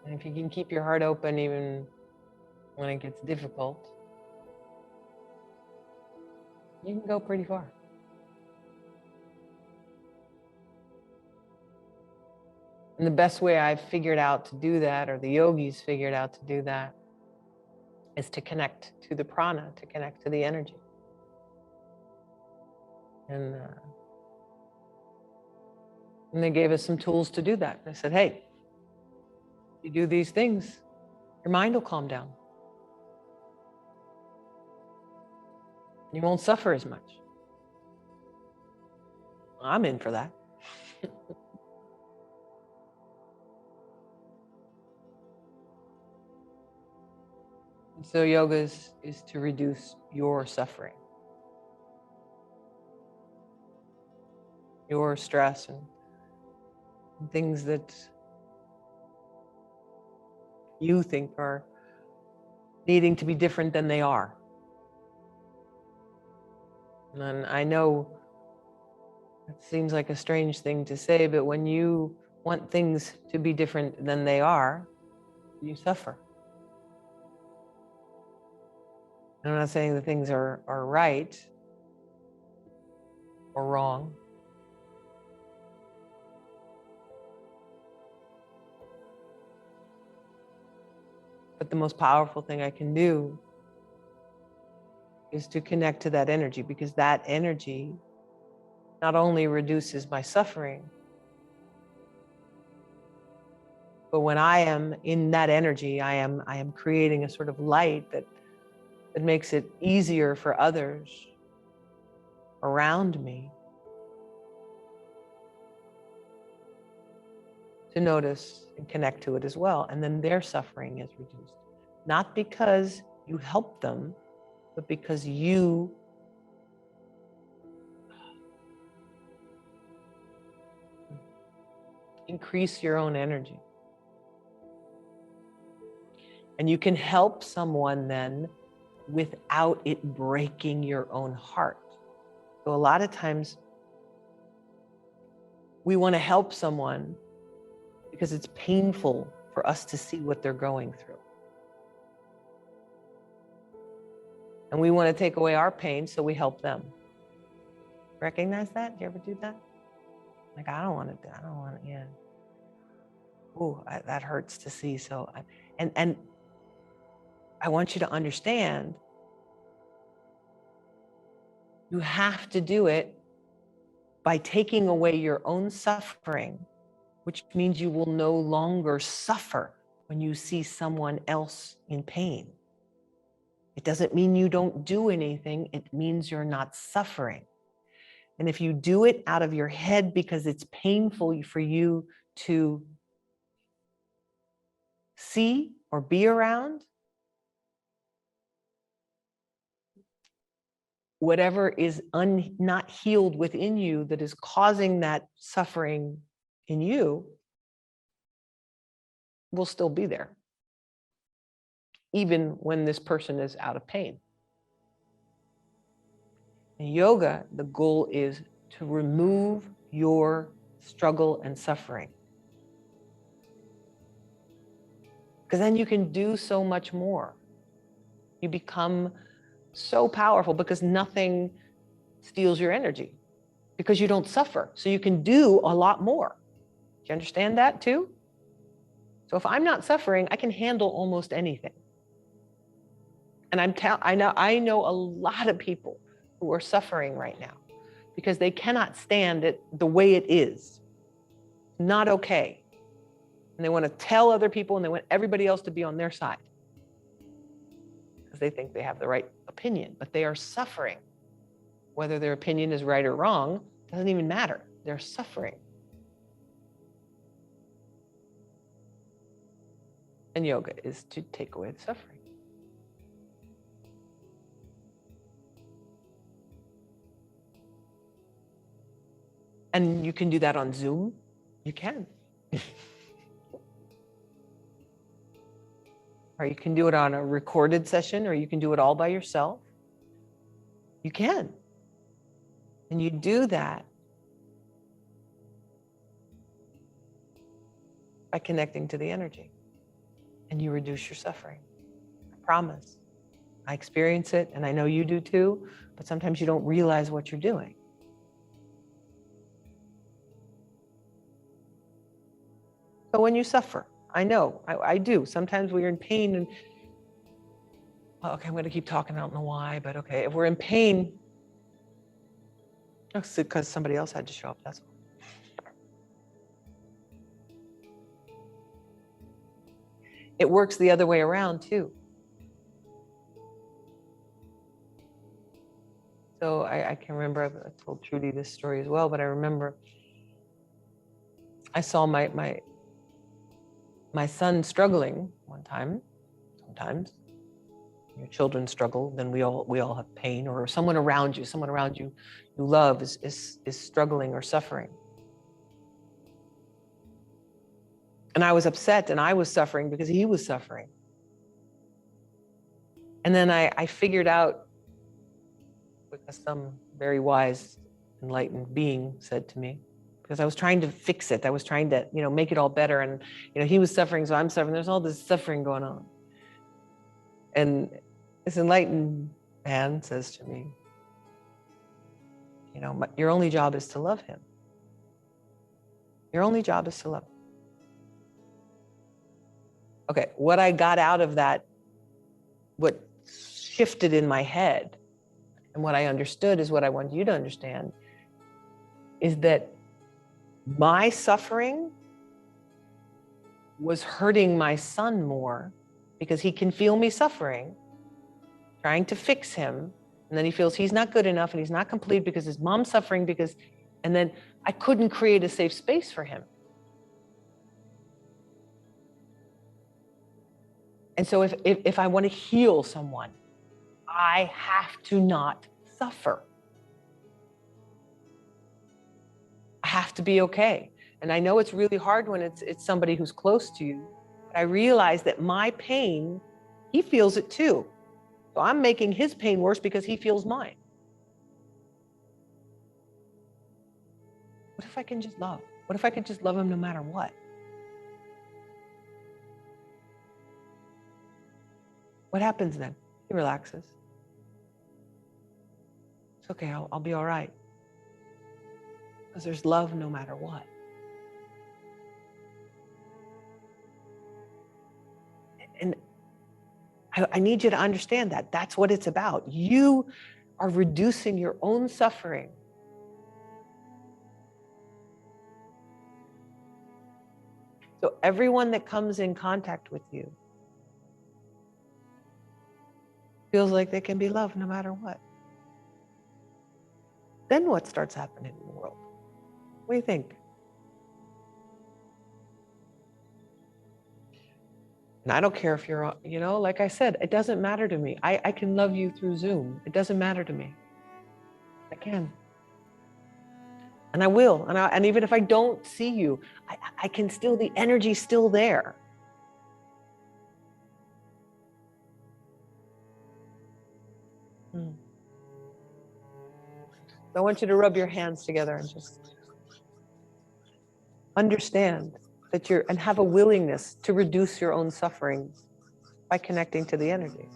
And if you can keep your heart open even when it gets difficult, you can go pretty far. And the best way I've figured out to do that, or the yogis figured out to do that, is to connect to the prana, to connect to the energy. And they gave us some tools to do that. They said, hey, if you do these things, your mind will calm down. You won't suffer as much. I'm in for that. And so yoga is to reduce your suffering, your stress and things that you think are needing to be different than they are. And I know it seems like a strange thing to say, but when you want things to be different than they are, you suffer. I'm not saying that things are right or wrong. But the most powerful thing I can do is to connect to that energy, because that energy not only reduces my suffering, but when I am in that energy, I am creating a sort of light that makes it easier for others around me to notice and connect to it as well. And then their suffering is reduced. Not because you help them, but because you increase your own energy. And you can help someone then without it breaking your own heart. So a lot of times we want to help someone because it's painful for us to see what they're going through. And we want to take away our pain, so we help them. Recognize that? Do you ever do that? Like, I don't want to, yeah. Ooh, that hurts to see. So, and I want you to understand, you have to do it by taking away your own suffering, which means you will no longer suffer when you see someone else in pain. It doesn't mean you don't do anything. It means you're not suffering. And if you do it out of your head because it's painful for you to see or be around, whatever is not healed within you that is causing that suffering in you will still be there, even when this person is out of pain. In yoga, the goal is to remove your struggle and suffering, because then you can do so much more. You become so powerful because nothing steals your energy, because you don't suffer. So you can do a lot more. Do you understand that too? So if I'm not suffering, I can handle almost anything. And I know a lot of people who are suffering right now because they cannot stand it the way it is. Not okay. And they want to tell other people, and they want everybody else to be on their side because they think they have the right opinion, but they are suffering. Whether their opinion is right or wrong doesn't even matter. They're suffering. And yoga is to take away the suffering. And you can do that on Zoom. You can. Or you can do it on a recorded session, or you can do it all by yourself. You can. And you do that by connecting to the energy. and you reduce your suffering. I promise. I experience it, and I know you do too, but sometimes you don't realize what you're doing. So when you suffer, I know, I do. Sometimes we're in pain and, okay, I'm going to keep talking. I don't know why, but okay. If we're in pain, it's because somebody else had to show up, that's all. It works the other way around too. So I can remember, I told Trudy this story as well, but I remember I saw my son struggling one time. Sometimes your children struggle, then we all have pain, or someone around you you love is struggling or suffering. And I was upset and I was suffering because he was suffering. And then I figured out, because some very wise, enlightened being said to me, because I was trying to fix it. I was trying to, make it all better. And, he was suffering, so I'm suffering. There's all this suffering going on. And this enlightened man says to me, your only job is to love him. Your only job is to love him. Okay, what I got out of that, what shifted in my head, and what I understood is what I want you to understand, is that my suffering was hurting my son more, because he can feel me suffering, trying to fix him. And then he feels he's not good enough and he's not complete because his mom's suffering, and then I couldn't create a safe space for him. And so if I want to heal someone, I have to not suffer. I have to be okay. And I know it's really hard when it's somebody who's close to you, but I realize that my pain, he feels it too. So I'm making his pain worse because he feels mine. What if I can just love? What if I could just love him no matter what? What happens then? He relaxes. It's okay, I'll be all right. Because there's love no matter what. And I need you to understand that. That's what it's about. You are reducing your own suffering. So everyone that comes in contact with you feels like they can be loved no matter what. Then what starts happening in the world? What do you think? And I don't care if you're, like I said, it doesn't matter to me. I can love you through Zoom. It doesn't matter to me. I can. And I will. And even if I don't see you, I can still, the energy's still there. So I want you to rub your hands together and just understand that and have a willingness to reduce your own suffering by connecting to the energy.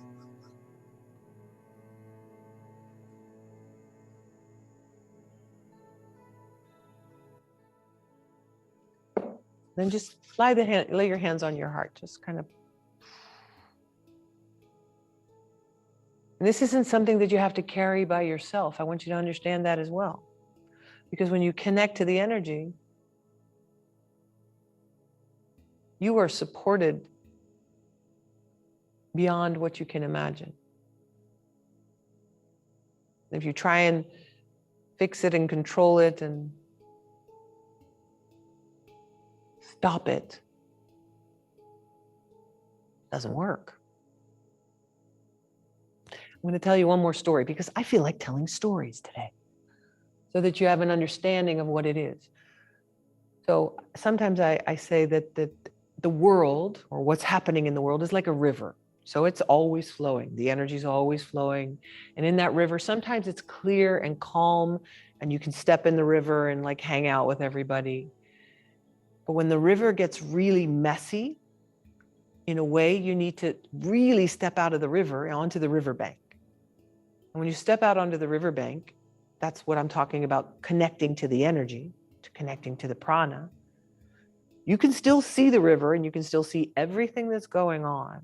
Then just lay your hands on your heart, just kind of. And this isn't something that you have to carry by yourself. I want you to understand that as well. Because when you connect to the energy, you are supported beyond what you can imagine. If you try and fix it and control it and stop it, it doesn't work. I'm going to tell you one more story because I feel like telling stories today so that you have an understanding of what it is. So sometimes I say that the world, or what's happening in the world, is like a river. So it's always flowing. The energy is always flowing. And in that river, sometimes it's clear and calm and you can step in the river and like hang out with everybody. But when the river gets really messy, in a way, you need to really step out of the river onto the riverbank. And when you step out onto the riverbank, that's what I'm talking about, connecting to the energy, to connecting to the prana. You can still see the river and you can still see everything that's going on.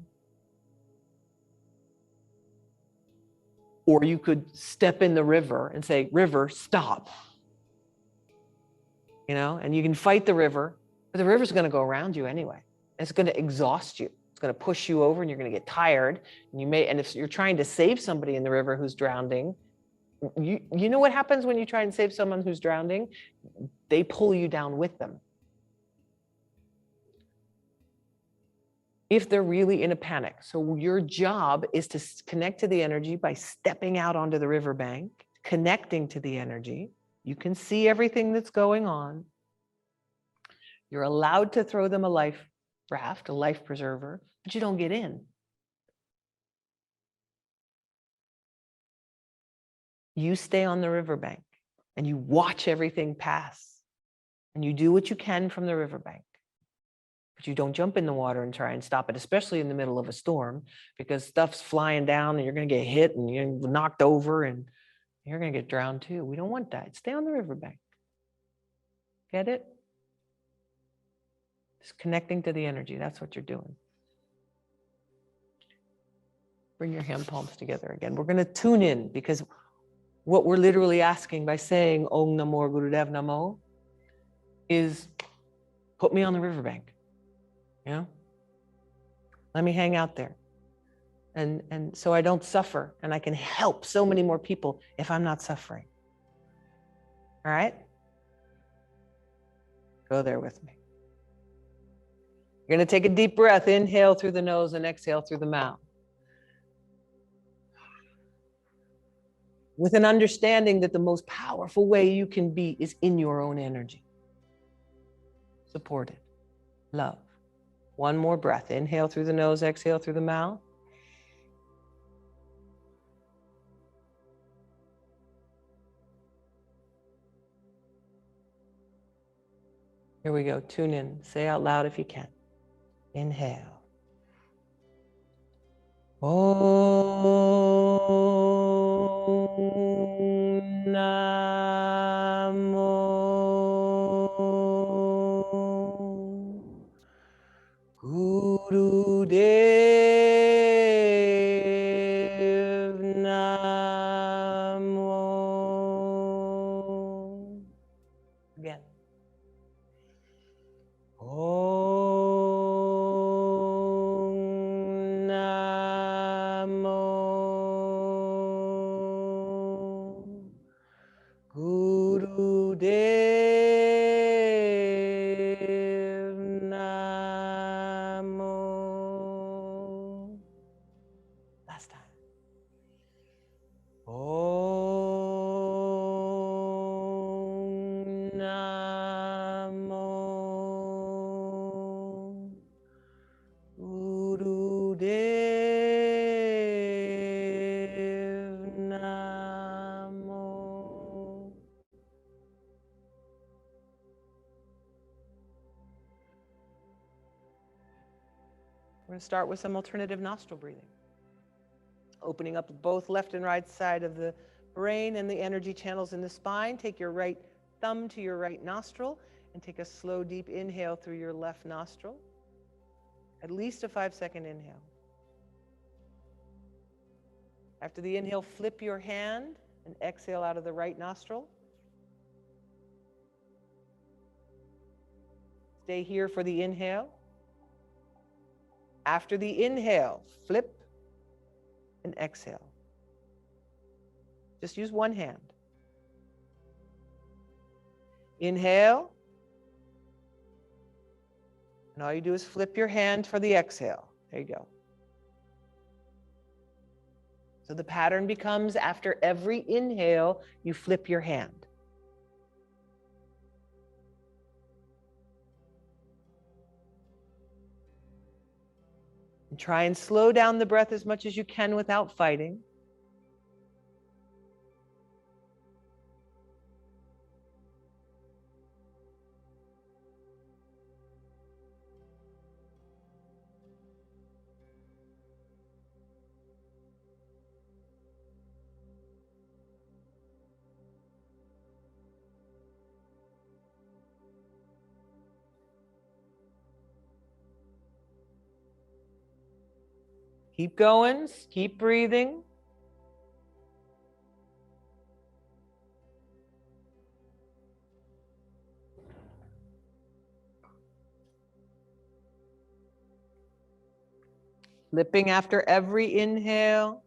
Or you could step in the river and say, river, stop. And you can fight the river, but the river's going to go around you anyway. It's going to exhaust you. It's going to push you over and you're going to get tired. And if you're trying to save somebody in the river who's drowning, you know what happens when you try and save someone who's drowning? They pull you down with them. If they're really in a panic. So your job is to connect to the energy by stepping out onto the riverbank, connecting to the energy. You can see everything that's going on. You're allowed to throw them a life raft, a life preserver, but you don't get in. You stay on the riverbank and you watch everything pass and you do what you can from the riverbank. But you don't jump in the water and try and stop it, especially in the middle of a storm, because stuff's flying down and you're going to get hit and you're knocked over and you're going to get drowned too. We don't want that. Stay on the riverbank. Get it? Just connecting to the energy. That's what you're doing. Bring your hand palms together again. We're going to tune in, because what we're literally asking by saying Om Namo Gurudev Namo is put me on the riverbank. Let me hang out there. And so I don't suffer, and I can help so many more people if I'm not suffering. All right? Go there with me. You're going to take a deep breath. Inhale through the nose and exhale through the mouth. With an understanding that the most powerful way you can be is in your own energy. Supported. Love. One more breath. Inhale through the nose, exhale through the mouth. Here we go. Tune in. Say out loud if you can. Inhale. Om Namo Gurudev Namo. Again. Om Namo Gurudev Namo. Last time. Om Namo Gurudev Namo. We're going to start with some alternative nostril breathing. Opening up both left and right side of the brain and the energy channels in the spine. Take your right thumb to your right nostril and take a slow, deep inhale through your left nostril. At least a 5-second inhale. After the inhale, flip your hand and exhale out of the right nostril. Stay here for the inhale. After the inhale, flip and exhale. Just use one hand. Inhale. And all you do is flip your hand for the exhale. There you go. So the pattern becomes, after every inhale, you flip your hand. And try and slow down the breath as much as you can without fighting. Keep going, keep breathing. Flipping after every inhale.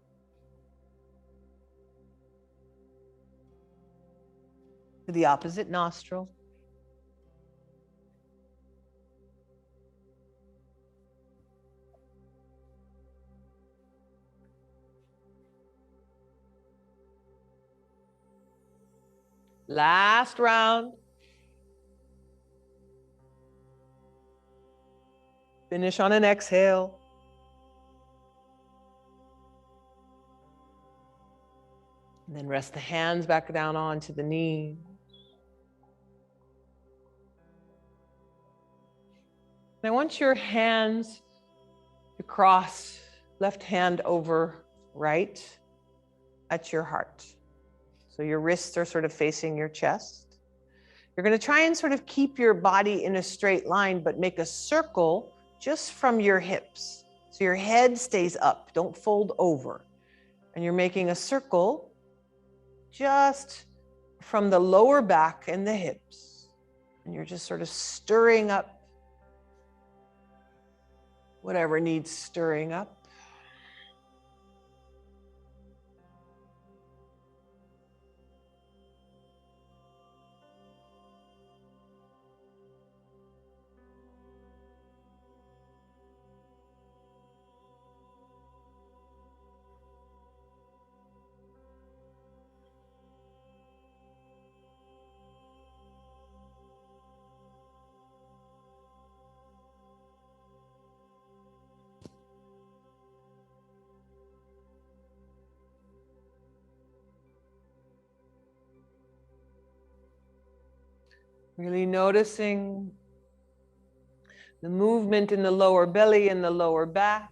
To the opposite nostril. Last round. Finish on an exhale. And then rest the hands back down onto the knees. And I want your hands to cross left hand over right at your heart. So your wrists are sort of facing your chest. You're going to try and sort of keep your body in a straight line, but make a circle just from your hips. So your head stays up, don't fold over. And you're making a circle just from the lower back and the hips. And you're just sort of stirring up whatever needs stirring up. Really noticing the movement in the lower belly and the lower back.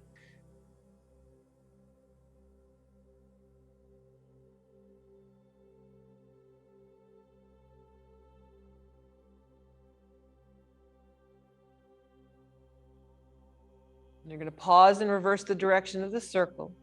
And you're going to pause and reverse the direction of the circle.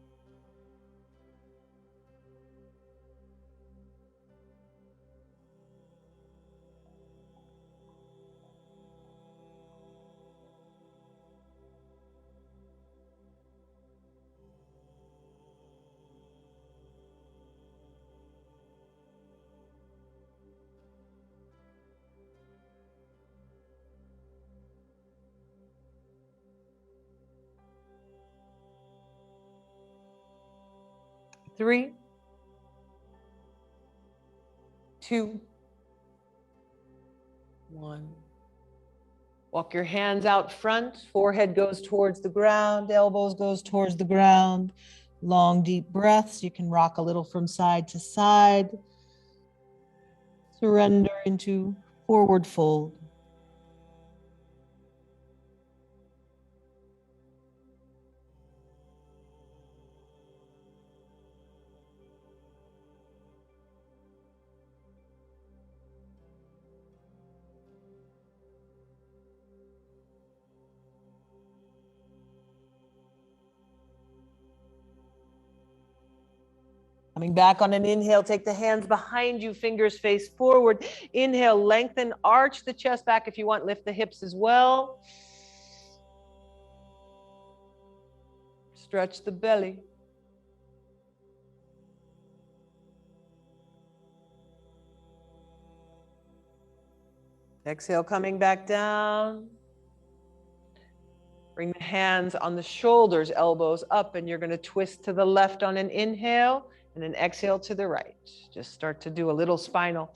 Three, two, one. Walk your hands out front, forehead goes towards the ground, elbows goes towards the ground. Long, deep breaths. You can rock a little from side to side. Surrender into forward fold. Coming back on an inhale, take the hands behind you, fingers face forward. Inhale, lengthen, arch the chest back if you want, lift the hips as well. Stretch the belly. Exhale, coming back down. Bring the hands on the shoulders, elbows up, and you're going to twist to the left on an inhale and an exhale to the right. Just start to do a little spinal.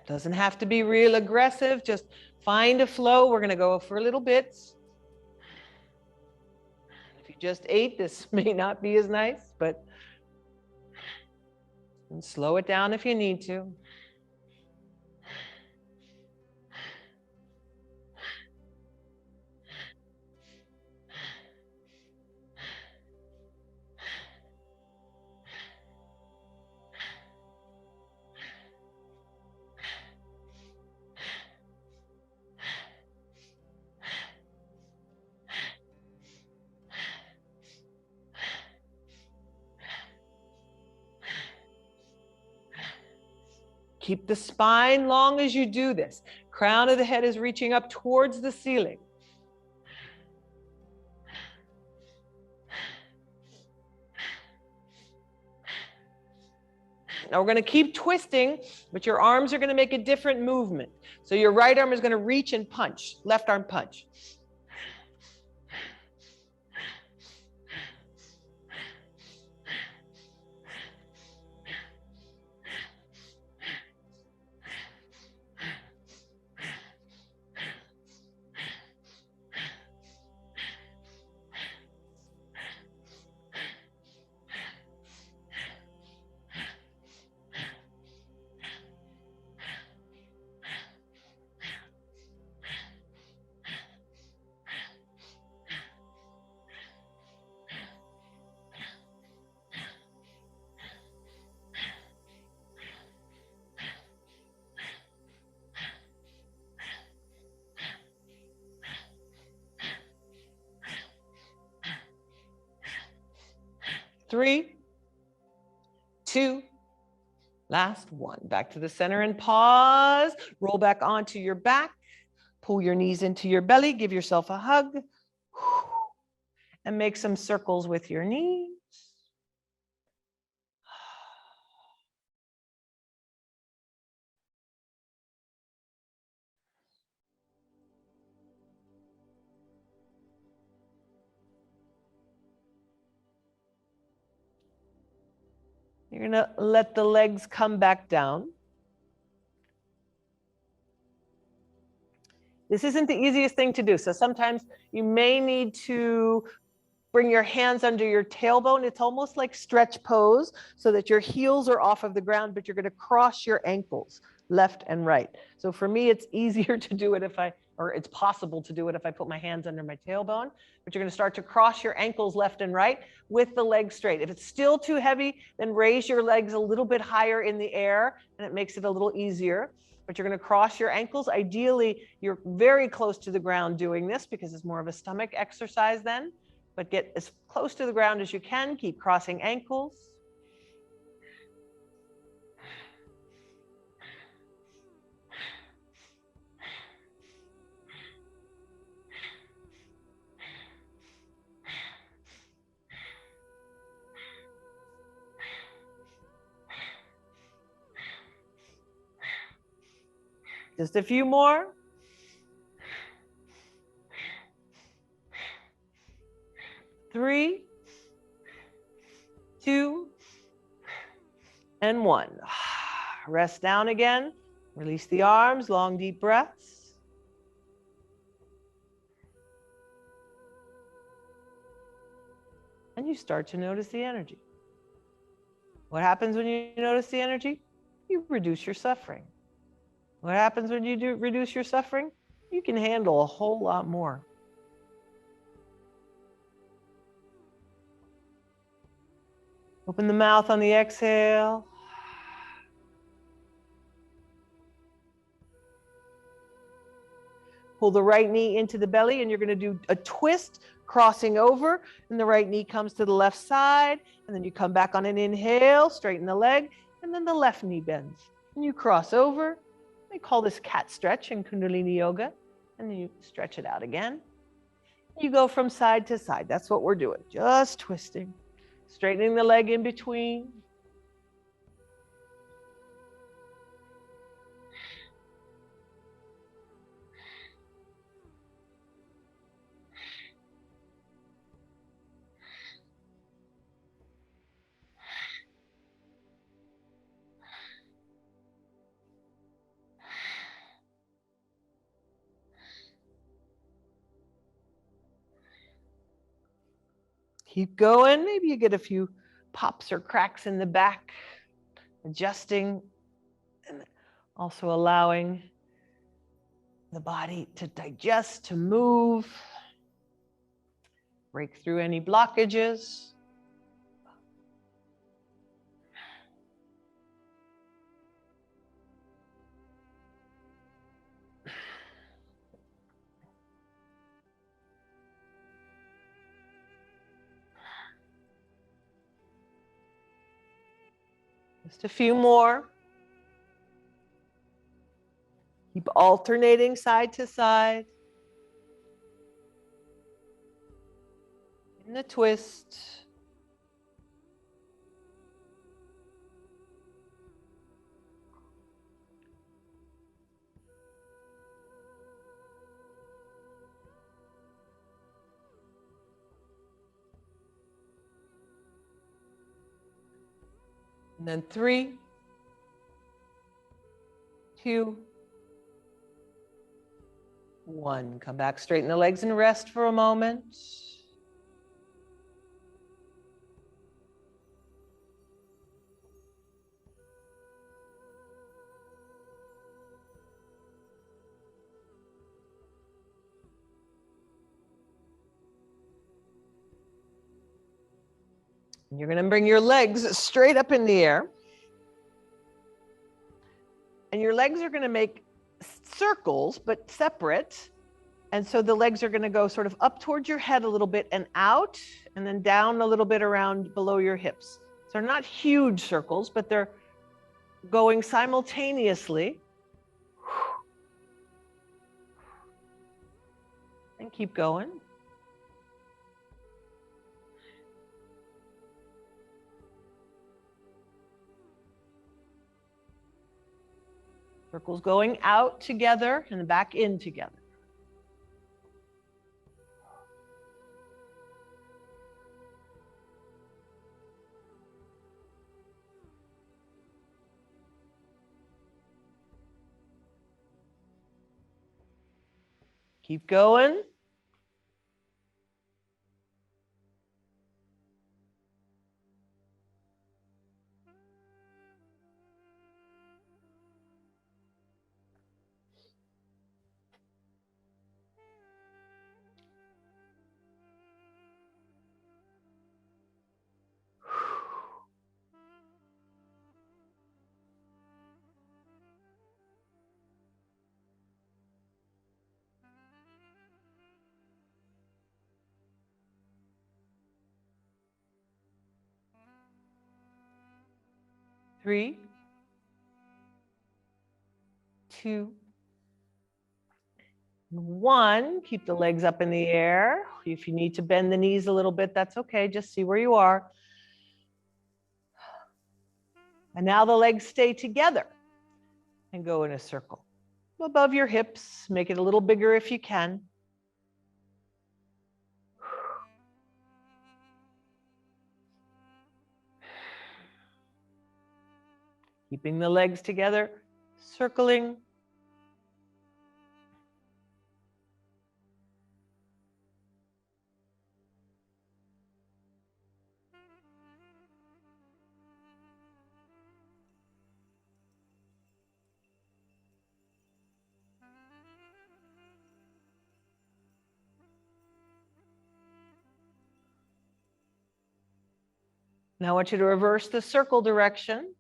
Doesn't have to be real aggressive. Just find a flow. We're going to go for little bits. If you just ate, this may not be as nice, but and slow it down if you need to. Keep the spine long as you do this. Crown of the head is reaching up towards the ceiling. Now we're going to keep twisting, but your arms are going to make a different movement. So your right arm is going to reach and punch, left arm punch. Three, two, last one. Back to the center and pause. Roll back onto your back. Pull your knees into your belly. Give yourself a hug. And make some circles with your knees. You're going to let the legs come back down. This isn't the easiest thing to do. So sometimes you may need to bring your hands under your tailbone. It's almost like stretch pose so that your heels are off of the ground, but you're going to cross your ankles left and right. So for me, it's easier to do it it's possible to do it if I put my hands under my tailbone, but you're going to start to cross your ankles left and right with the legs straight. If it's still too heavy, then raise your legs a little bit higher in the air and it makes it a little easier. But you're going to cross your ankles. Ideally, you're very close to the ground doing this because it's more of a stomach exercise then, but get as close to the ground as you can. Keep crossing ankles. Just a few more. Three, two, and one. Rest down again. Release the arms, long, deep breaths. And you start to notice the energy. What happens when you notice the energy? You reduce your suffering. What happens when you do reduce your suffering? You can handle a whole lot more. Open the mouth on the exhale. Pull the right knee into the belly and you're going to do a twist, crossing over, and the right knee comes to the left side, and then you come back on an inhale, straighten the leg, and then the left knee bends. And you cross over. They call this cat stretch in Kundalini Yoga, and then you stretch it out again. You go from side to side. That's what we're doing, just twisting, straightening the leg in between. Keep going. Maybe you get a few pops or cracks in the back, adjusting and also allowing the body to digest, to move, break through any blockages. Just a few more. Keep alternating side to side. In the twist. And then 3, 2, 1. Come back, straighten the legs and rest for a moment. And you're going to bring your legs straight up in the air. And your legs are going to make circles, but separate. And so the legs are going to go sort of up towards your head a little bit and out, and then down a little bit around below your hips. So they're not huge circles, but they're going simultaneously. And keep going. Circles going out together and back in together. Keep going. Three, 2, 1. Keep the legs up in the air. If you need to bend the knees a little bit, that's okay. Just see where you are. And now the legs stay together and go in a circle. Above your hips, make it a little bigger if you can. Keeping the legs together, circling. Now I want you to reverse the circle direction.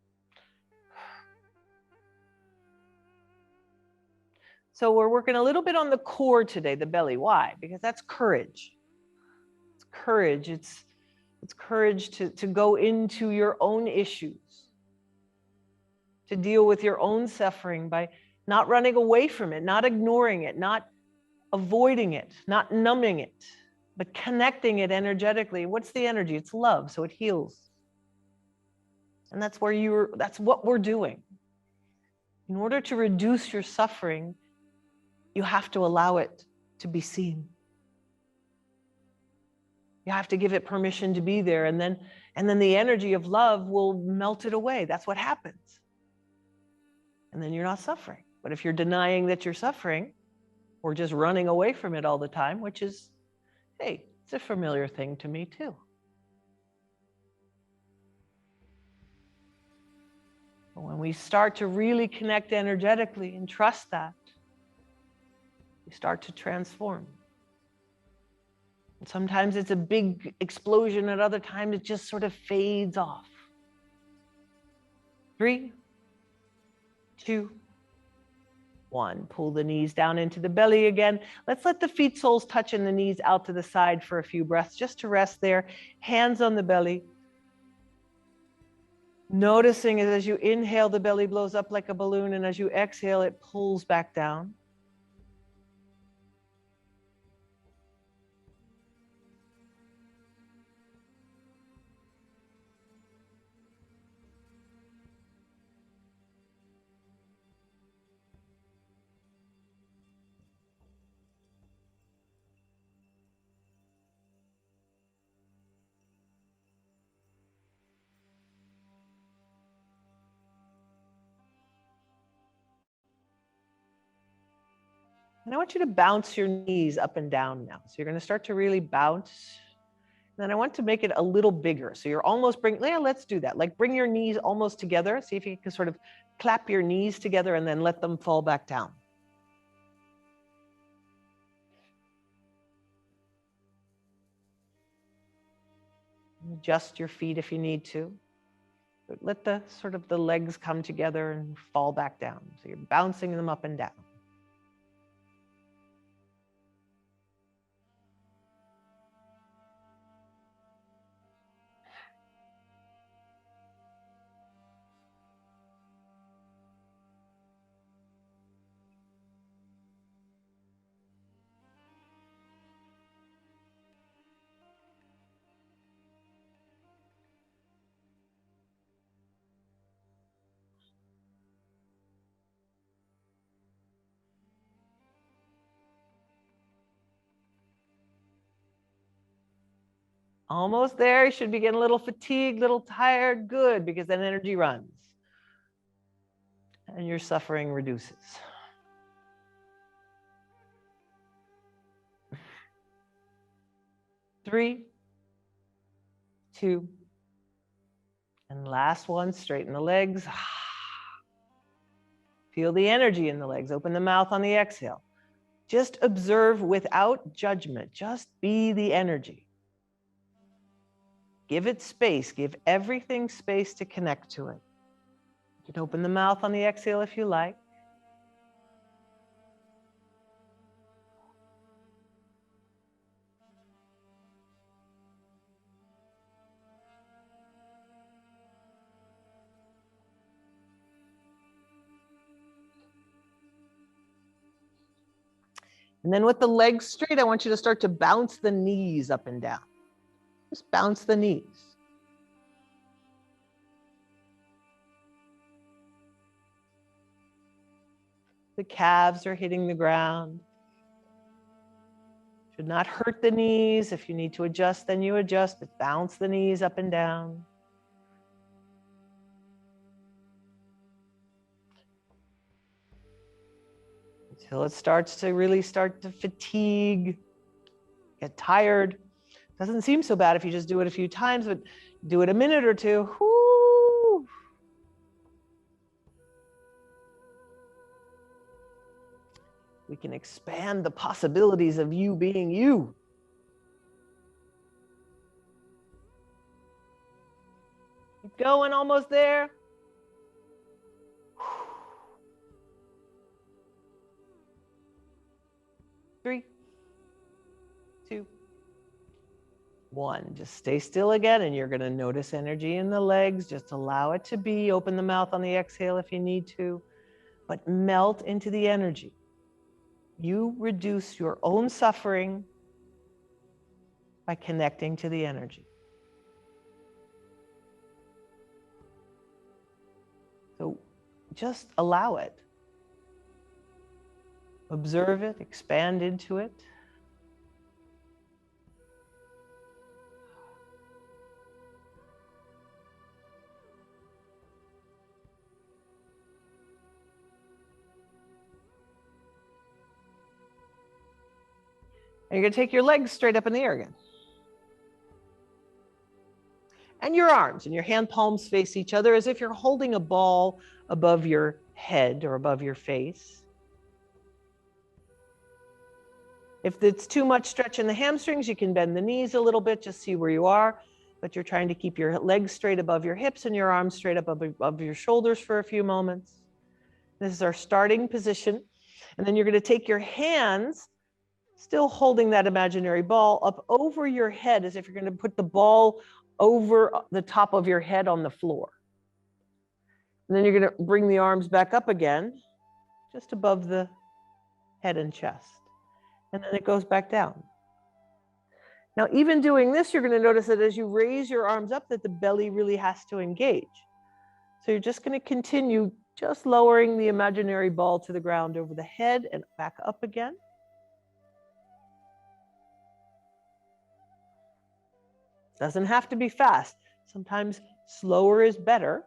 So we're working a little bit on the core today, the belly. Why? Because that's courage. It's courage. It's courage to go into your own issues, to deal with your own suffering by not running away from it, not ignoring it, not avoiding it, not numbing it, but connecting it energetically. What's the energy? It's love, so it heals. And that's what we're doing. In order to reduce your suffering, you have to allow it to be seen. You have to give it permission to be there, and then the energy of love will melt it away. That's what happens. And then you're not suffering. But if you're denying that you're suffering, or just running away from it all the time, which is, hey, it's a familiar thing to me too. But when we start to really connect energetically and trust that, we start to transform. And sometimes it's a big explosion, and other times it just sort of fades off. 3, 2, 1. Pull the knees down into the belly again. Let's let the feet soles touch and the knees out to the side for a few breaths, just to rest there. Hands on the belly. Noticing it as you inhale, the belly blows up like a balloon, and as you exhale, it pulls back down. And I want you to bounce your knees up and down now. So you're going to start to really bounce. And then I want to make it a little bigger. So you're almost let's do that. Like bring your knees almost together. See if you can sort of clap your knees together and then let them fall back down. Adjust your feet if you need to. But let the legs come together and fall back down. So you're bouncing them up and down. Almost there. You should be getting a little fatigued, a little tired. Good, because then energy runs and your suffering reduces. Three, two, and last one, straighten the legs. Feel the energy in the legs. Open the mouth on the exhale. Just observe without judgment. Just be the energy. Give it space. Give everything space to connect to it. You can open the mouth on the exhale if you like. And then with the legs straight, I want you to start to bounce the knees up and down. Just bounce the knees. The calves are hitting the ground. Should not hurt the knees. If you need to adjust, then you adjust, but bounce the knees up and down. Until it starts to really start to fatigue, get tired. Doesn't seem so bad if you just do it a few times, but do it a minute or two. Whoo! We can expand the possibilities of you being you. Keep going, almost there. 3, 2, 1. Just stay still again, and you're going to notice energy in the legs. Just allow it to be. Open the mouth on the exhale if you need to, but melt into the energy. You reduce your own suffering by connecting to the energy. So just allow it. Observe it, expand into it. And you're going to take your legs straight up in the air again. And your arms and your hand palms face each other as if you're holding a ball above your head or above your face. If it's too much stretch in the hamstrings, you can bend the knees a little bit, just see where you are. But you're trying to keep your legs straight above your hips and your arms straight up above your shoulders for a few moments. This is our starting position. And then you're going to take your hands, still holding that imaginary ball, up over your head as if you're going to put the ball over the top of your head on the floor. And then you're going to bring the arms back up again, just above the head and chest. And then it goes back down. Now, even doing this, you're going to notice that as you raise your arms up, that the belly really has to engage. So you're just going to continue just lowering the imaginary ball to the ground over the head and back up again. Doesn't have to be fast. Sometimes slower is better.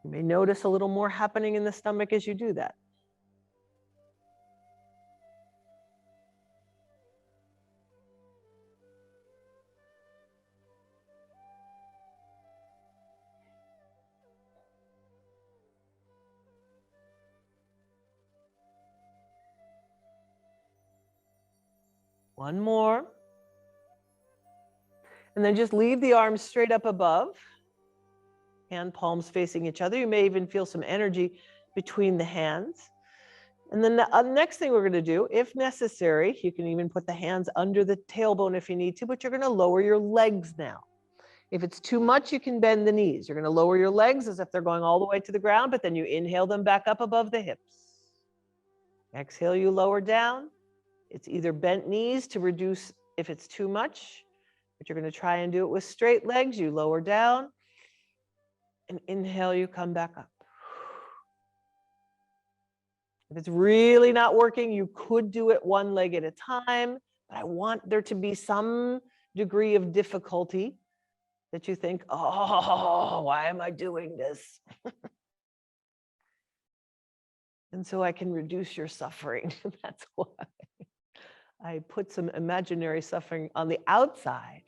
You may notice a little more happening in the stomach as you do that. One more. And then just leave the arms straight up above, hand palms facing each other. You may even feel some energy between the hands. And then the next thing we're going to do, if necessary, you can even put the hands under the tailbone if you need to, but you're going to lower your legs now. If it's too much, you can bend the knees. You're going to lower your legs as if they're going all the way to the ground, but then you inhale them back up above the hips. Exhale, you lower down. It's either bent knees to reduce if it's too much, but you're going to try and do it with straight legs. You lower down and inhale, you come back up. If it's really not working, you could do it one leg at a time, but I want there to be some degree of difficulty that you think, oh, why am I doing this? And so I can reduce your suffering. That's why I put some imaginary suffering on the outside,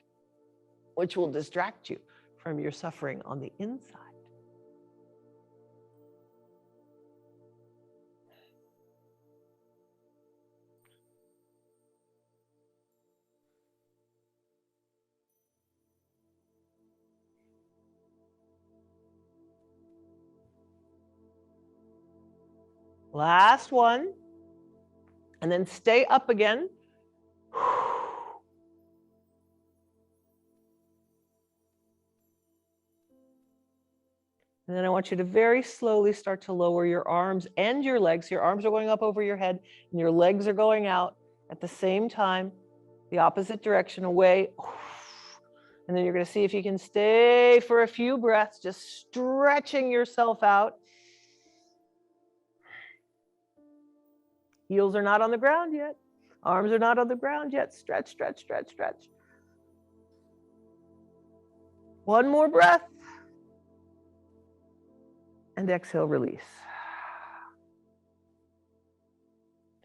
which will distract you from your suffering on the inside. Last one. And then stay up again. And then I want you to very slowly start to lower your arms and your legs. Your arms are going up over your head and your legs are going out at the same time, the opposite direction away. And then you're going to see if you can stay for a few breaths, just stretching yourself out. Heels are not on the ground yet. Arms are not on the ground yet. Stretch, stretch, stretch, stretch. One more breath. And exhale, release.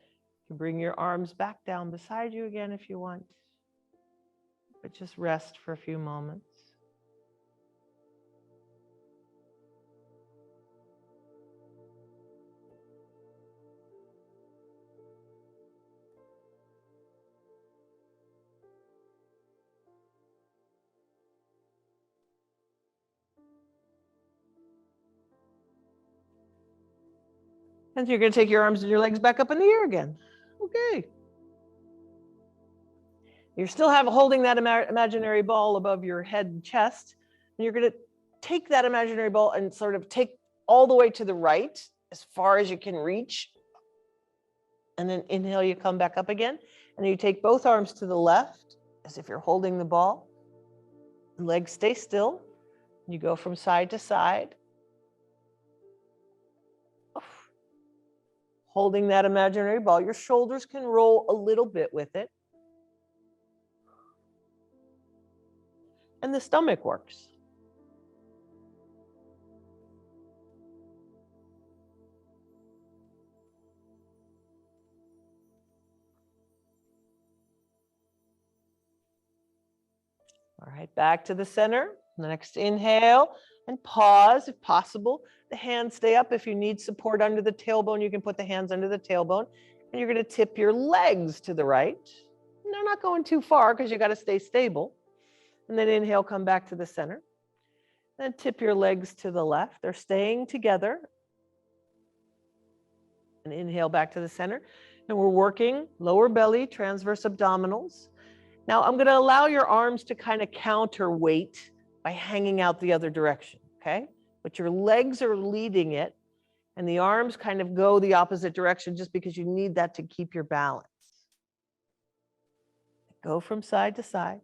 You can bring your arms back down beside you again if you want, but just rest for a few moments. And you're going to take your arms and your legs back up in the air again. Okay. You're still holding that imaginary ball above your head and chest. And you're going to take that imaginary ball and sort of take all the way to the right as far as you can reach. And then inhale, you come back up again. And you take both arms to the left as if you're holding the ball. Legs stay still. You go from side to side. Holding that imaginary ball. Your shoulders can roll a little bit with it. And the stomach works. All right, back to the center. Next inhale and pause if possible. The hands stay up. If you need support under the tailbone, you can put the hands under the tailbone. And you're going to tip your legs to the right. And they're not going too far because you got to stay stable. And then inhale, come back to the center. Then tip your legs to the left. They're staying together. And inhale back to the center. And we're working lower belly, transverse abdominals. Now I'm going to allow your arms to kind of counterweight by hanging out the other direction, okay? but your legs are leading it, and the arms kind of go the opposite direction just because you need that to keep your balance. Go from side to side.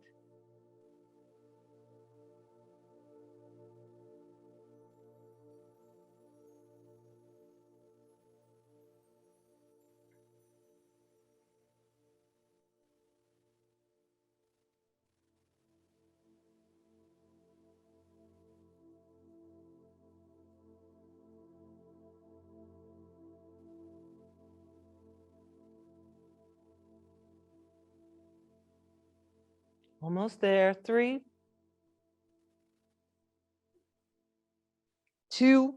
Almost there. 3, 2,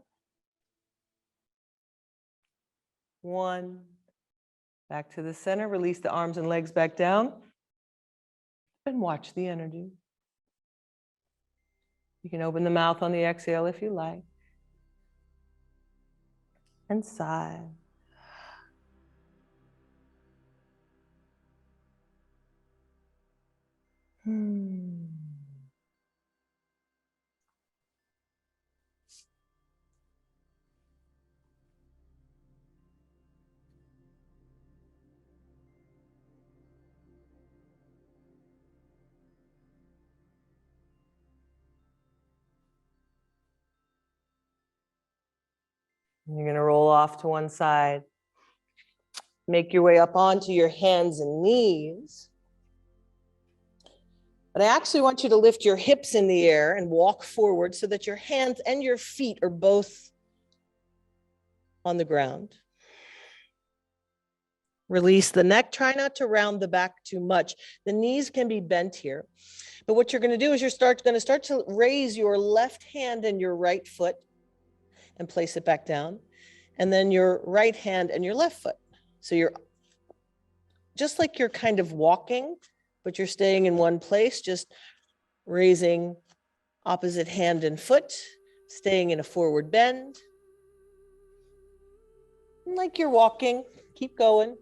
1. Back to the center. Release the arms and legs back down. And watch the energy. You can open the mouth on the exhale if you like. And sigh. You're going to roll off to one side. Make your way up onto your hands and knees. But I actually want you to lift your hips in the air and walk forward so that your hands and your feet are both on the ground. Release the neck. Try not to round the back too much. The knees can be bent here. But what you're going to do is you're going to start to raise your left hand and your right foot and place it back down. And then your right hand and your left foot. So you're just like you're kind of walking, but you're staying in one place, just raising opposite hand and foot, staying in a forward bend. And like you're walking, keep going.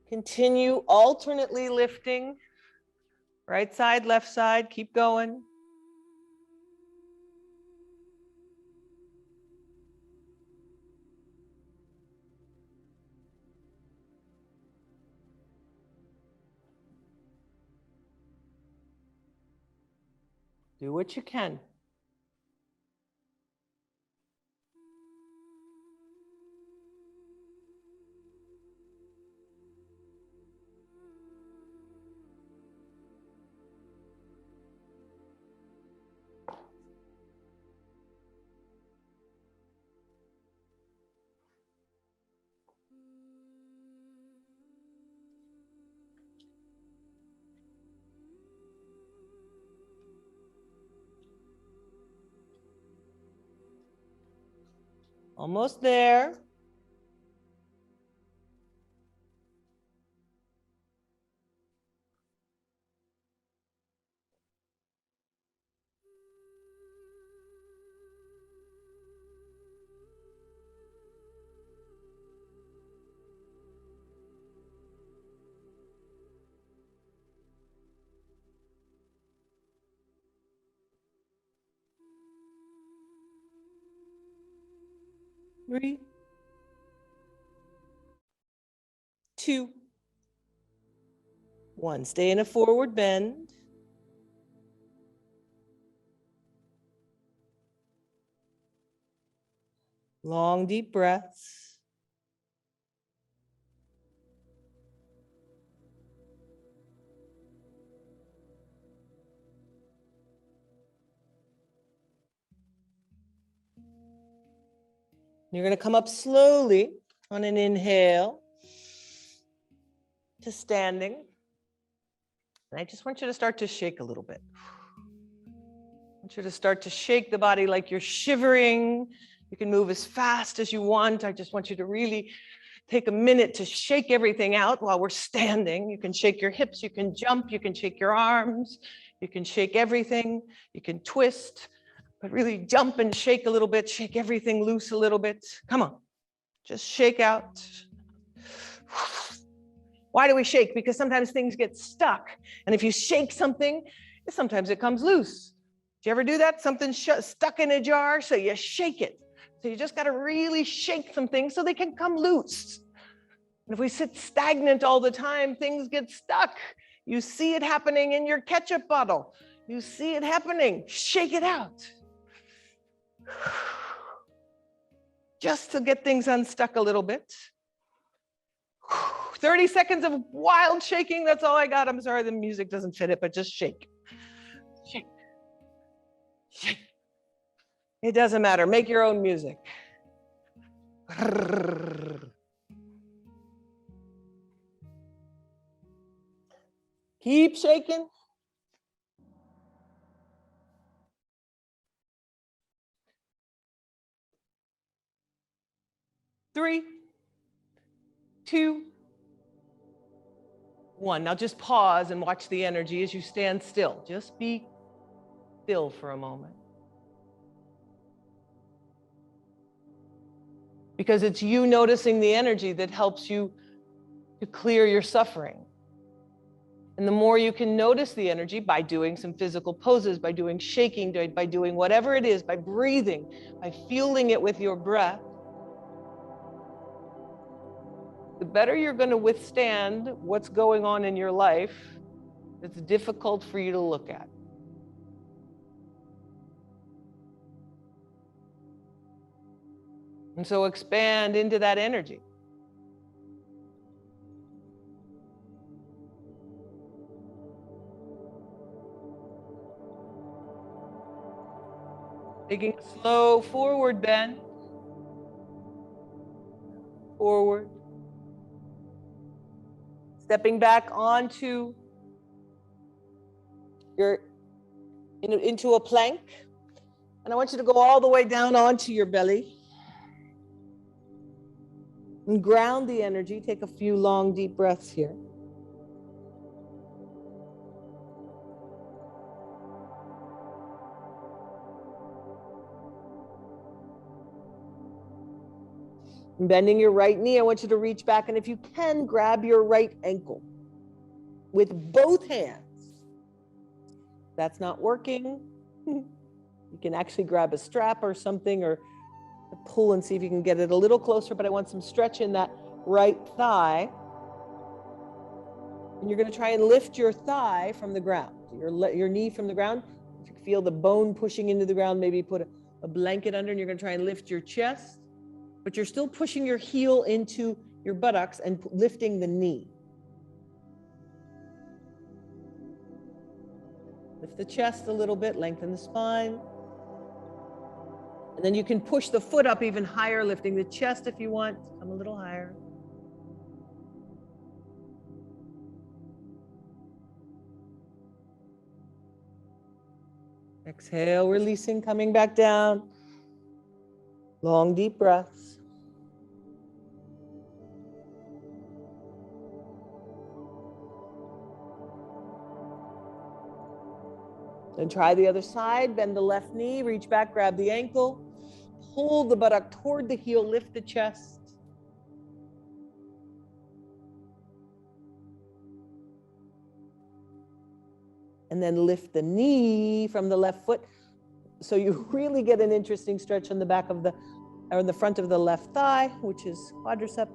Continue alternately lifting, right side, left side, keep going. Do what you can. Almost there. Three, 2, 1. Stay in a forward bend. Long, deep breaths. You're going to come up slowly on an inhale to standing. And I just want you to start to shake a little bit. I want you to start to shake the body like you're shivering. You can move as fast as you want. I just want you to really take a minute to shake everything out while we're standing. You can shake your hips, you can jump, you can shake your arms, you can shake everything, you can twist, but really jump and shake a little bit, shake everything loose a little bit. Come on, just shake out. Why do we shake? Because sometimes things get stuck. And if you shake something, sometimes it comes loose. Do you ever do that? Something's stuck in a jar, so you shake it. So you just got to really shake some things so they can come loose. And if we sit stagnant all the time, things get stuck. You see it happening in your ketchup bottle. You see it happening. Shake it out. Just to get things unstuck a little bit. 30 seconds of wild shaking. That's all I got. I'm sorry, the music doesn't fit it, but just shake. Shake. Shake. It doesn't matter. Make your own music. Keep shaking. Three, two, one. Now just pause and watch the energy as you stand still. Just be still for a moment. Because it's you noticing the energy that helps you to clear your suffering. And the more you can notice the energy by doing some physical poses, by doing shaking, by doing whatever it is, by breathing, by fueling it with your breath, the better you're going to withstand what's going on in your life that's difficult for you to look at. And so expand into that energy. Taking a slow forward bend. Forward. Stepping back onto into a plank. And I want you to go all the way down onto your belly. And ground the energy. Take a few long, deep breaths here. And bending your right knee, I want you to reach back, and if you can, grab your right ankle with both hands. If that's not working, you can actually grab a strap or something, or pull and see if you can get it a little closer, but I want some stretch in that right thigh. And you're going to try and lift your thigh from the ground, your knee from the ground. If you feel the bone pushing into the ground, maybe put a blanket under, and you're going to try and lift your chest, but you're still pushing your heel into your buttocks and lifting the knee. Lift the chest a little bit, lengthen the spine. And then you can push the foot up even higher, lifting the chest if you want. Come a little higher. Exhale, releasing, coming back down. Long, deep breaths. Then try the other side. Bend the left knee, reach back, grab the ankle. Pull the buttock toward the heel, lift the chest. And then lift the knee from the left foot. So you really get an interesting stretch on the back of or in the front of the left thigh, which is quadricep.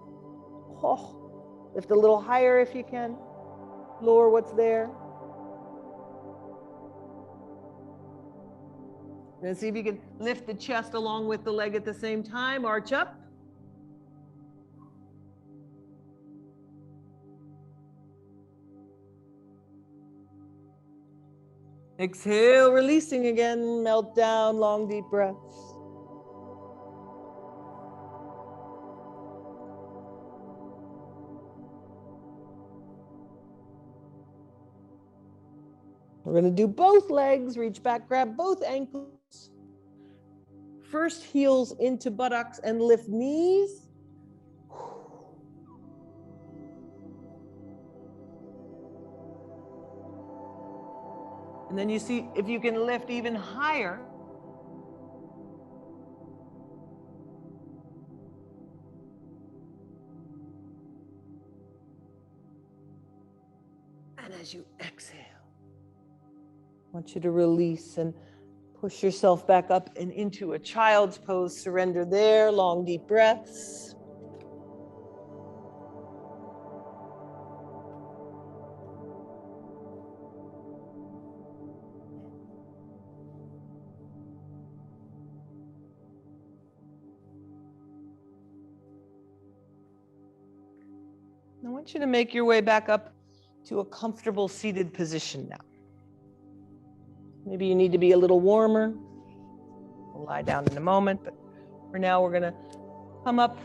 Oh, lift a little higher if you can. Lower what's there. And see if you can lift the chest along with the leg at the same time. Arch up. Exhale, releasing again. Melt down, long, deep breaths. We're going to do both legs. Reach back, grab both ankles. First heels into buttocks and lift knees. And then you see if you can lift even higher. And as you exhale, want you to release and push yourself back up and into a child's pose. Surrender there. Long, deep breaths. I want you to make your way back up to a comfortable seated position now. Maybe you need to be a little warmer. We'll lie down in a moment, but for now we're going to come up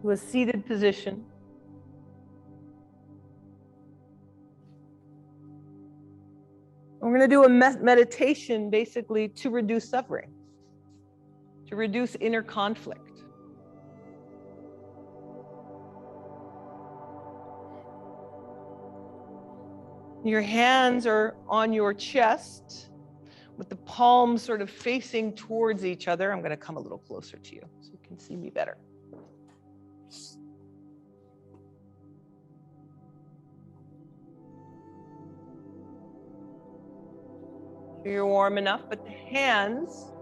to a seated position. We're going to do a meditation basically to reduce suffering, to reduce inner conflict. Your hands are on your chest with the palms sort of facing towards each other. I'm going to come a little closer to you so you can see me better. You're warm enough, but the hands,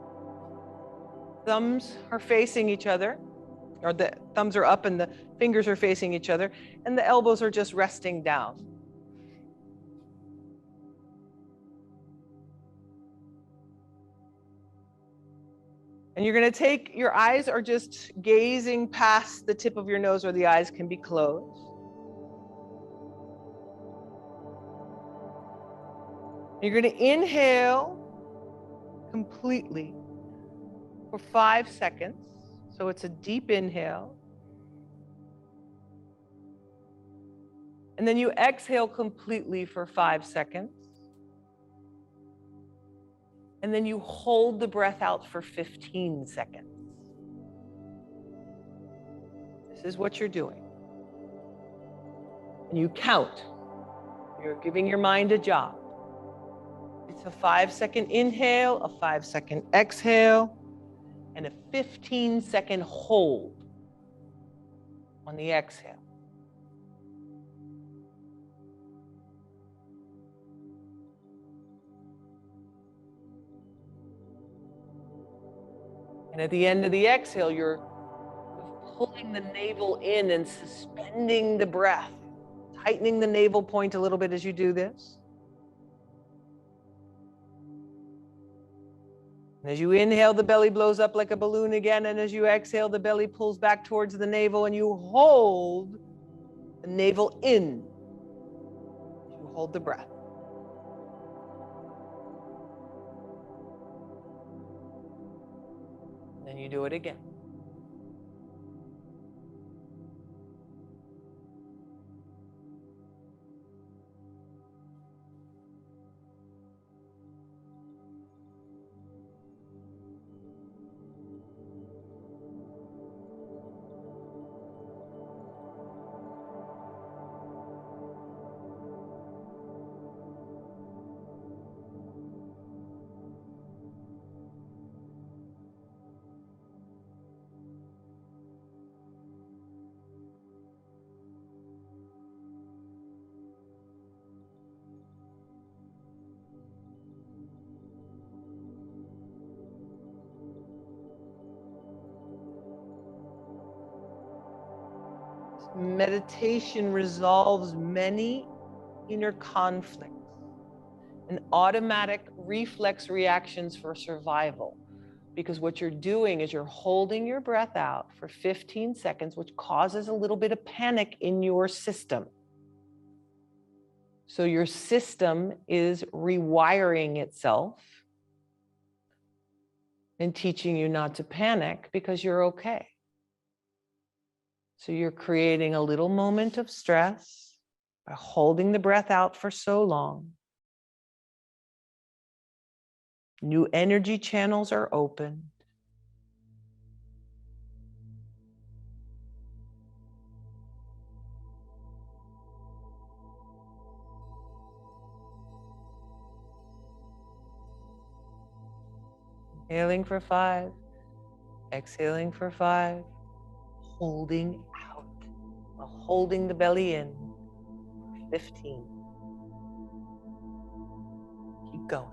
thumbs are facing each other, or the thumbs are up and the fingers are facing each other, and the elbows are just resting down. And you're going to take, your eyes are just gazing past the tip of your nose, or the eyes can be closed. You're going to inhale completely for 5 seconds. So it's a deep inhale. And then you exhale completely for 5 seconds. And then you hold the breath out for 15 seconds. This is what you're doing. And you count. You're giving your mind a job. It's a 5-second inhale, a 5-second exhale, and a 15-second hold on the exhale. And at the end of the exhale, you're pulling the navel in and suspending the breath, tightening the navel point a little bit as you do this. And as you inhale, the belly blows up like a balloon again. And as you exhale, the belly pulls back towards the navel, and you hold the navel in. You hold the breath. And then you do it again. Meditation resolves many inner conflicts and automatic reflex reactions for survival. Because what you're doing is you're holding your breath out for 15 seconds, which causes a little bit of panic in your system. So your system is rewiring itself and teaching you not to panic because you're okay. So you're creating a little moment of stress by holding the breath out for so long. New energy channels are open. Inhaling for 5, exhaling for 5. holding out, while holding the belly in. 15. Keep going.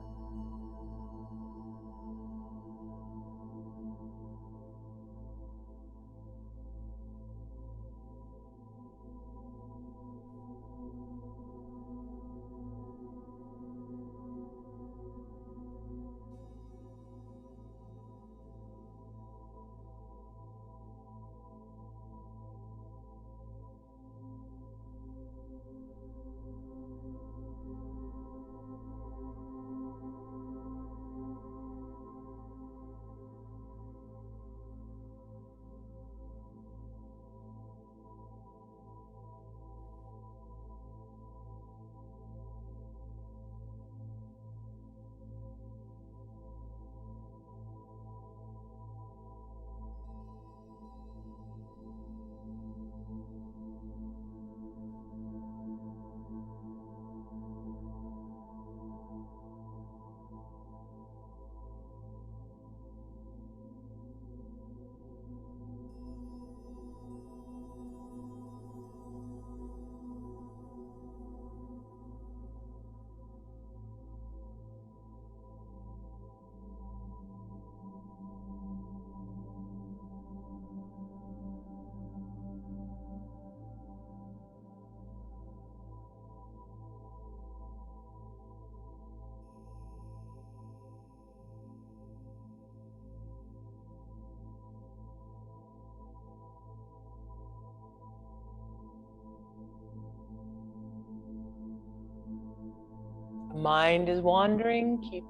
Mind is wandering. Keep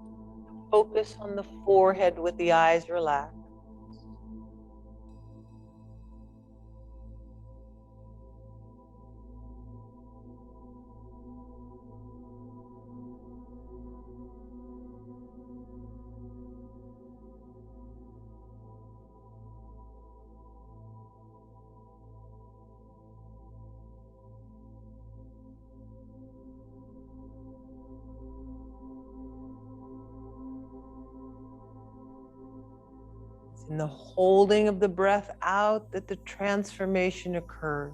focus on the forehead with the eyes relaxed. It's in the holding of the breath out that the transformation occurs.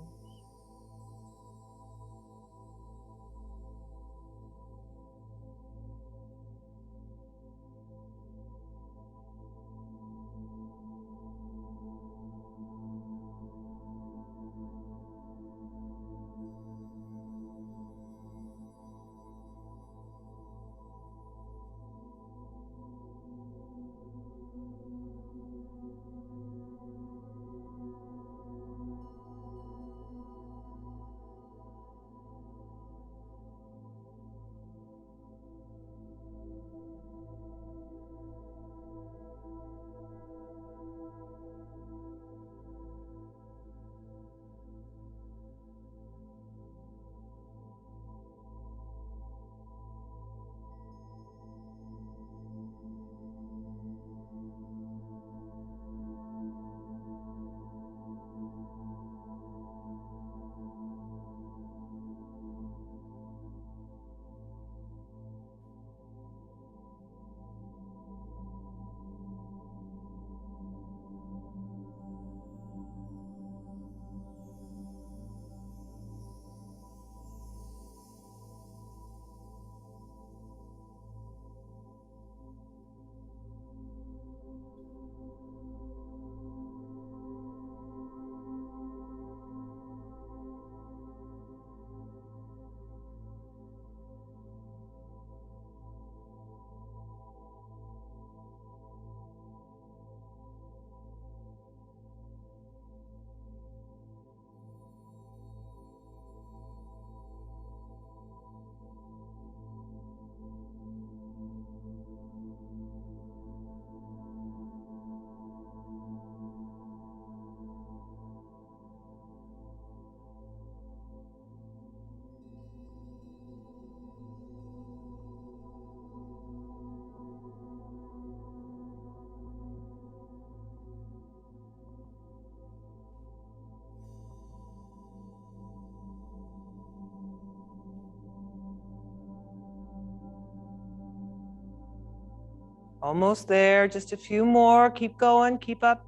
Almost there, just a few more. Keep going, keep up.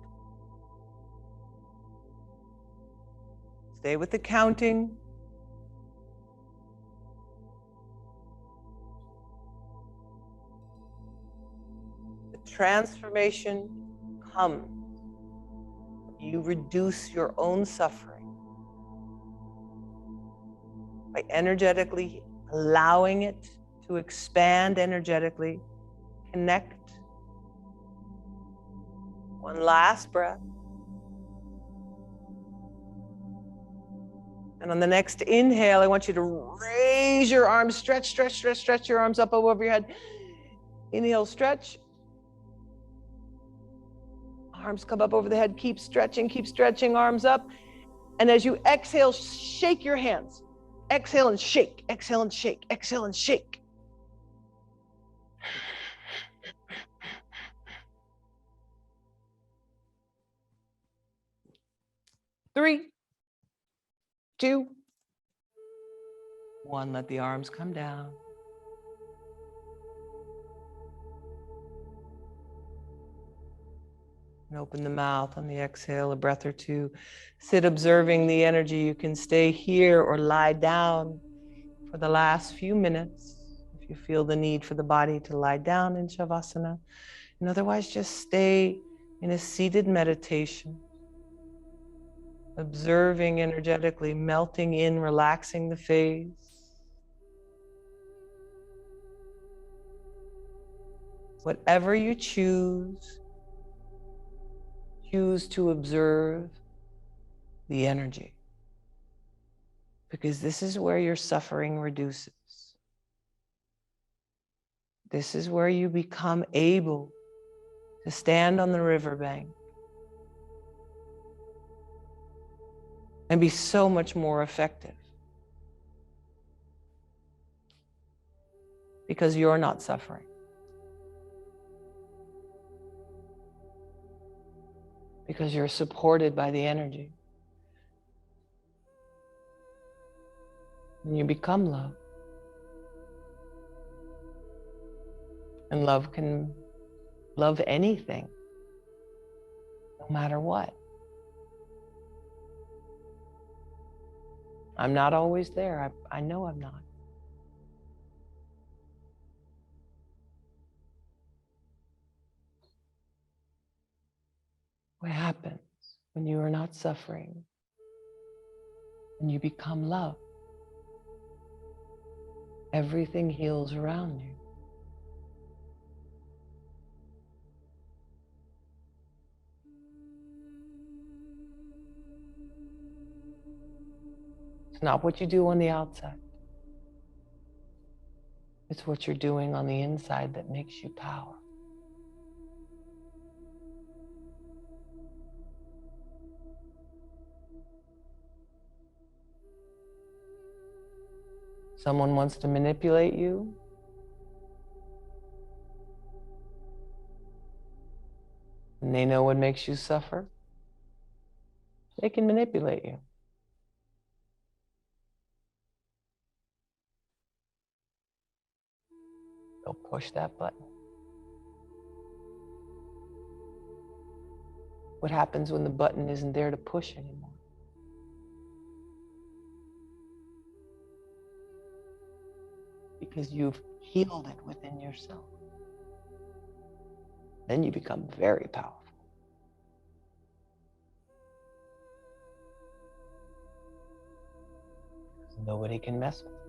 Stay with the counting. The transformation comes when you reduce your own suffering by energetically allowing it to expand energetically. Connect. One last breath. And on the next inhale, I want you to raise your arms, stretch your arms up over your head. Inhale, stretch. Arms come up over the head, keep stretching, arms up. And as you exhale, shake your hands. Exhale and shake, exhale and shake, exhale and shake. Three, two, one. Let the arms come down. And open the mouth on the exhale, a breath or two. Sit observing the energy. You can stay here or lie down for the last few minutes if you feel the need for the body to lie down in Shavasana. And otherwise, just stay in a seated meditation, observing energetically, melting in, relaxing the face. Whatever you choose to observe the energy, because this is where your suffering reduces. This is where you become able to stand on the riverbank and be so much more effective, because you're not suffering. Because you're supported by the energy. And you become love. And love can love anything, no matter what. I'm not always there. I know I'm not. What happens when you are not suffering and you become love? Everything heals around you. It's not what you do on the outside. It's what you're doing on the inside that makes you power. Someone wants to manipulate you, and they know what makes you suffer, they can manipulate you. They'll push that button. What happens when the button isn't there to push anymore? Because you've healed it within yourself. Then you become very powerful. Nobody can mess with you.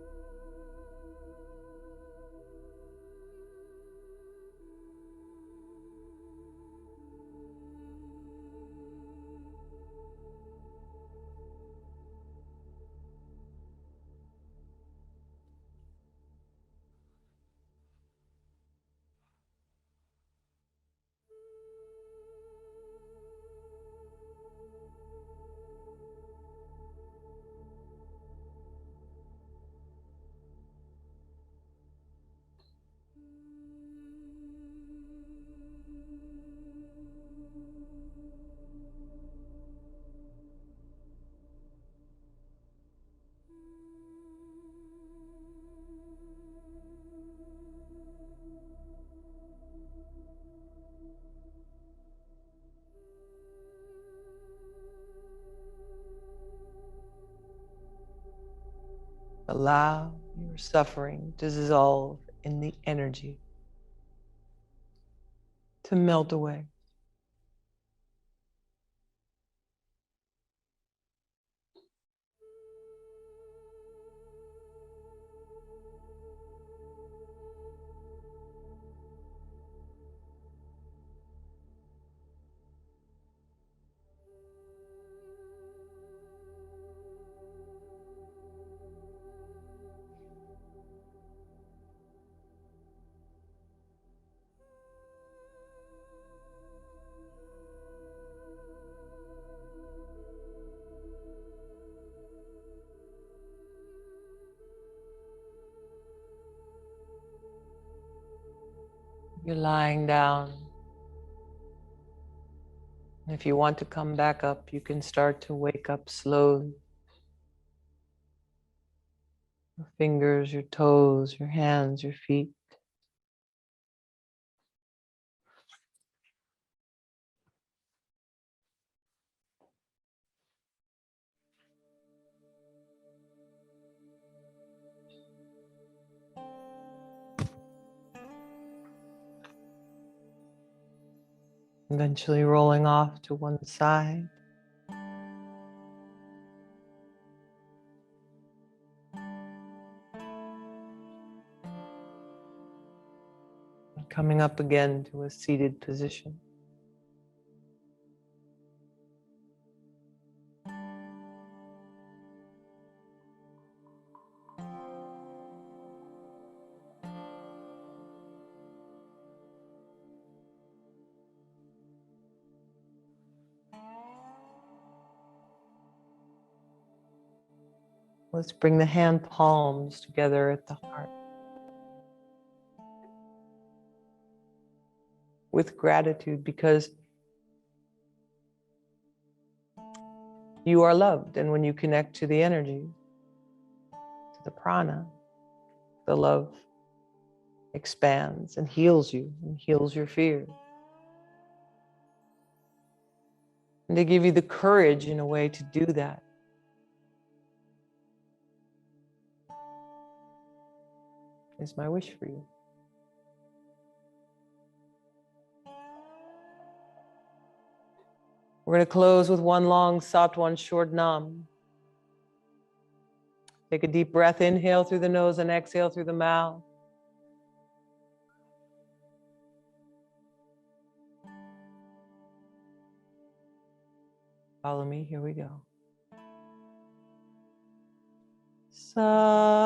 Allow your suffering to dissolve in the energy, to melt away. You're lying down. And if you want to come back up, you can start to wake up slowly. Your fingers, your toes, your hands, your feet. Eventually rolling off to one side. And coming up again to a seated position. Let's bring the hand palms together at the heart. With gratitude, because you are loved. And when you connect to the energy, to the prana, the love expands and heals you and heals your fear. And to give you the courage in a way to do that. Is my wish for you. We're going to close with one long sat, one short nam. Take a deep breath, inhale through the nose and exhale through the mouth. Follow me, here we go. Sa.